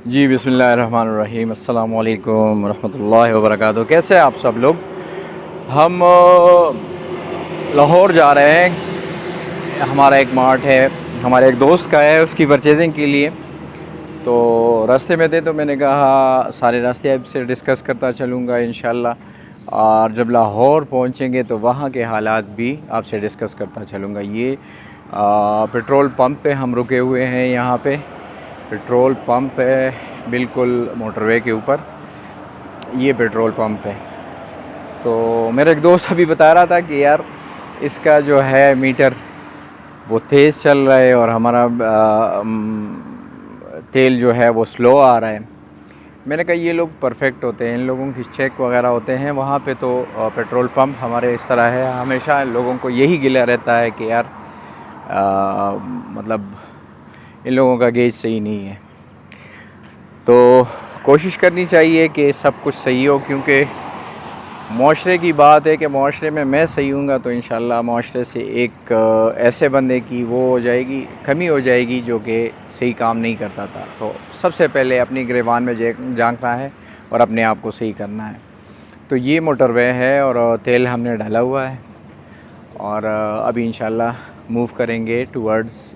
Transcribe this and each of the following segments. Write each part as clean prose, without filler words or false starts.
जी बिस्मिल्लाहिर्रहमानिर्रहीम, अस्सलाम वालेकुम रहमतुल्लाहि व बरकातहू। कैसे हैं आप सब लोग? हम लाहौर जा रहे हैं। हमारा एक मार्ट है, हमारे एक दोस्त का है, उसकी परचेजिंग के लिए। तो रास्ते में थे तो मैंने कहा सारे रास्ते आपसे डिस्कस करता चलूँगा इंशाल्लाह। और जब लाहौर पहुँचेंगे तो वहाँ के हालात भी आपसे डिस्कस करता चलूँगा। ये पेट्रोल पंप पे हम रुके हुए हैं। यहाँ पे पेट्रोल पंप है बिल्कुल मोटरवे के ऊपर, ये पेट्रोल पंप है। तो मेरा एक दोस्त अभी बता रहा था कि यार इसका जो है मीटर वो तेज़ चल रहा है और हमारा तेल जो है वो स्लो आ रहा है। मैंने कहा ये लोग परफेक्ट होते हैं, इन लोगों की चेक वगैरह होते हैं वहाँ पे। तो पेट्रोल पंप हमारे इस तरह है, हमेशा लोगों को यही गिला रहता है कि यार मतलब इन लोगों का गेज सही नहीं है। तो कोशिश करनी चाहिए कि सब कुछ सही हो, क्योंकि माशरे की बात है कि माशरे में मैं सही हूँगा तो इंशाल्लाह माशरे से एक ऐसे बंदे की वो हो जाएगी, कमी हो जाएगी जो कि सही काम नहीं करता था। तो सबसे पहले अपनी गिरबान में झांकना है और अपने आप को सही करना है। तो ये मोटरवे है और तेल हमने डाला हुआ है और अभी इंशाल्लाह मूव करेंगे टुवर्ड्स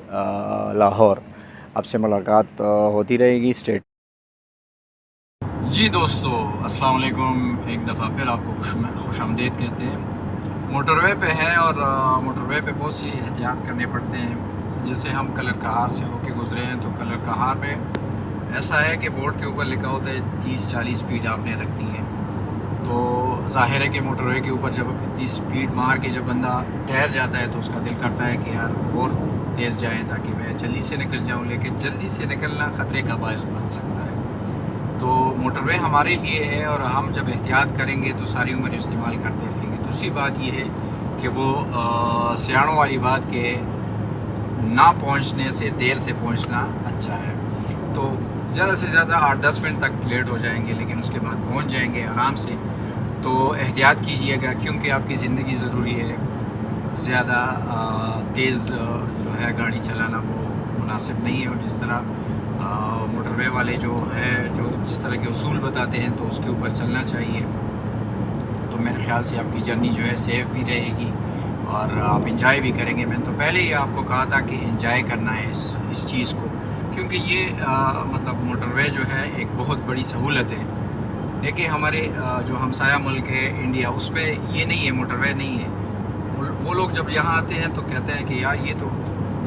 लाहौर। आपसे मुलाकात होती रहेगी। स्टेट जी दोस्तों, अस्सलाम वालेकुम। एक दफ़ा फिर आपको खुशामदीद कहते हैं। मोटरवे पे है और मोटरवे पे बहुत सी एहतियात करने पड़ते हैं। जैसे हम कलर कहार से होके गुज़रे हैं तो कलर कहार में ऐसा है कि बोर्ड के ऊपर लिखा होता है 30-40 स्पीड आपने रखनी है। तो ज़ाहिर है कि मोटरवे के ऊपर जब इतनी स्पीड मार के जब बंदा ठहर जाता है तो उसका दिल करता है कि यार और तेज़ जाए ताकि मैं जल्दी से निकल जाऊँ, लेकिन जल्दी से निकलना ख़तरे का बायस बन सकता है। तो मोटरवे हमारे लिए है और हम जब एहतियात करेंगे तो सारी उम्र इस्तेमाल करते रहेंगे। दूसरी बात ये है कि वो सियाणों वाली बात के ना पहुंचने से देर से पहुंचना अच्छा है। तो ज़्यादा से ज़्यादा 8-10 मिनट तक लेट हो जाएंगे, लेकिन उसके बाद पहुंच जाएंगे आराम से। तो एहतियात कीजिएगा, क्योंकि आपकी ज़िंदगी ज़रूरी है। ज़्यादा तेज़ जो है गाड़ी चलाना वो मुनासिब नहीं है। और जिस तरह मोटरवे वाले जो है जो जिस तरह के उसूल बताते हैं तो उसके ऊपर चलना चाहिए। तो मेरे ख़्याल से आपकी जर्नी जो है सेफ़ भी रहेगी और आप इंजॉय भी करेंगे। मैंने तो पहले ही आपको कहा था कि इंजॉय करना है इस चीज़ को, क्योंकि ये मतलब मोटरवे जो है एक बहुत बड़ी सहूलत है। देखिए हमारे जो हमसाया मुल्क है इंडिया, उसमें ये नहीं है, मोटरवे नहीं है। वो लोग जब यहाँ आते हैं तो कहते हैं कि यार ये तो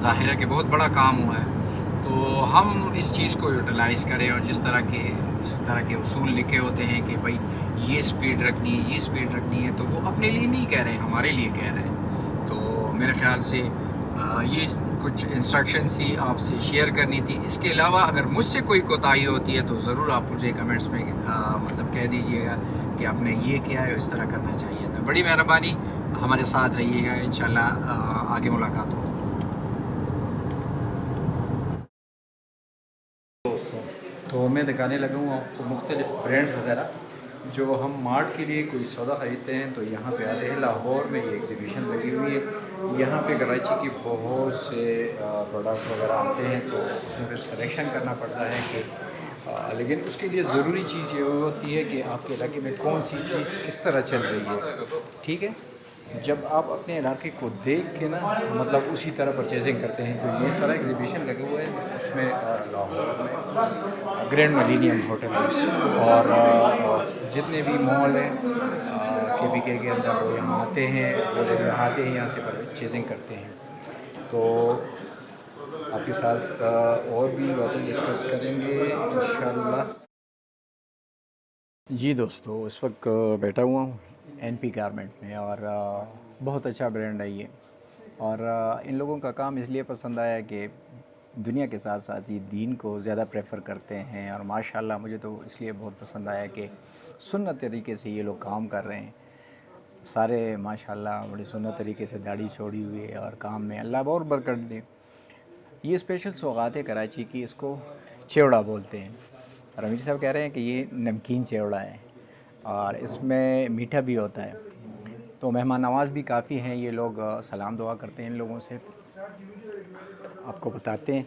ज़ाहिर है कि बहुत बड़ा काम हुआ है। तो हम इस चीज़ को यूटिलाइज़ करें और इस तरह के उसूल लिखे होते हैं कि भाई ये स्पीड रखनी है, ये स्पीड रखनी है, तो वो अपने लिए नहीं कह रहे हैं, हमारे लिए कह रहे हैं। तो मेरे ख़्याल से ये कुछ इंस्ट्रक्शन थी आपसे शेयर करनी थी। इसके अलावा अगर मुझसे कोई कोताही होती है तो ज़रूर आप मुझे कमेंट्स में मतलब कह दीजिएगा कि आपने ये किया है, इस तरह करना चाहिए था। बड़ी मेहरबानी, हमारे साथ रहिएगा। इंशाल्लाह आगे मुलाकात होगी। दोस्तों, तो मैं दिखाने लगा हूँ आपको मुख्तलिफ़ ब्रांड्स वगैरह जो हम मार्ट के लिए कोई सौदा ख़रीदते हैं तो यहाँ पे आते हैं। लाहौर में ये एग्ज़िबिशन लगी हुई है। यहाँ पे कराची की बहुत से प्रोडक्ट वगैरह आते हैं, तो उसमें फिर सिलेक्शन करना पड़ता है कि लेकिन उसके लिए ज़रूरी चीज़ ये होती है कि आपके इलाके में कौन सी चीज़ किस तरह चल रही है। ठीक है, जब आप अपने इलाके को देख के ना मतलब उसी तरह परचेजिंग करते हैं। तो ये सारा एग्जीबिशन लगे हुए हैं, उसमें लाहौर में ग्रैंड मिलेनियम होटल है और जितने भी मॉल हैं के अंदर वो यहाँ आते हैं, वो जब यहाँ आते हैं यहाँ से परचेजिंग करते हैं। तो आपके साथ और भी बातें डिस्कस करेंगे इंशाल्लाह। जी दोस्तों, इस वक्त बैठा हुआ हूँ एनपी गारमेंट में और बहुत अच्छा ब्रांड है ये। और इन लोगों का काम इसलिए पसंद आया कि दुनिया के साथ साथ ये दीन को ज़्यादा प्रेफर करते हैं। और माशाल्लाह मुझे तो इसलिए बहुत पसंद आया कि सुन्नत तरीके से ये लोग काम कर रहे हैं सारे। माशाल्लाह बड़ी सुन्नत तरीके से दाढ़ी छोड़ी हुई है और काम में अल्लाह बहुत बरकत दे। ये स्पेशल सौगात है कराची की, इसको चिवड़ा बोलते हैं। और अमीर साहब कह रहे हैं कि ये नमकीन चिवड़ा है और इसमें मीठा भी होता है। तो मेहमान नवाज़ भी काफ़ी हैं ये लोग, सलाम दुआ करते हैं इन लोगों से। आपको बताते हैं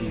D2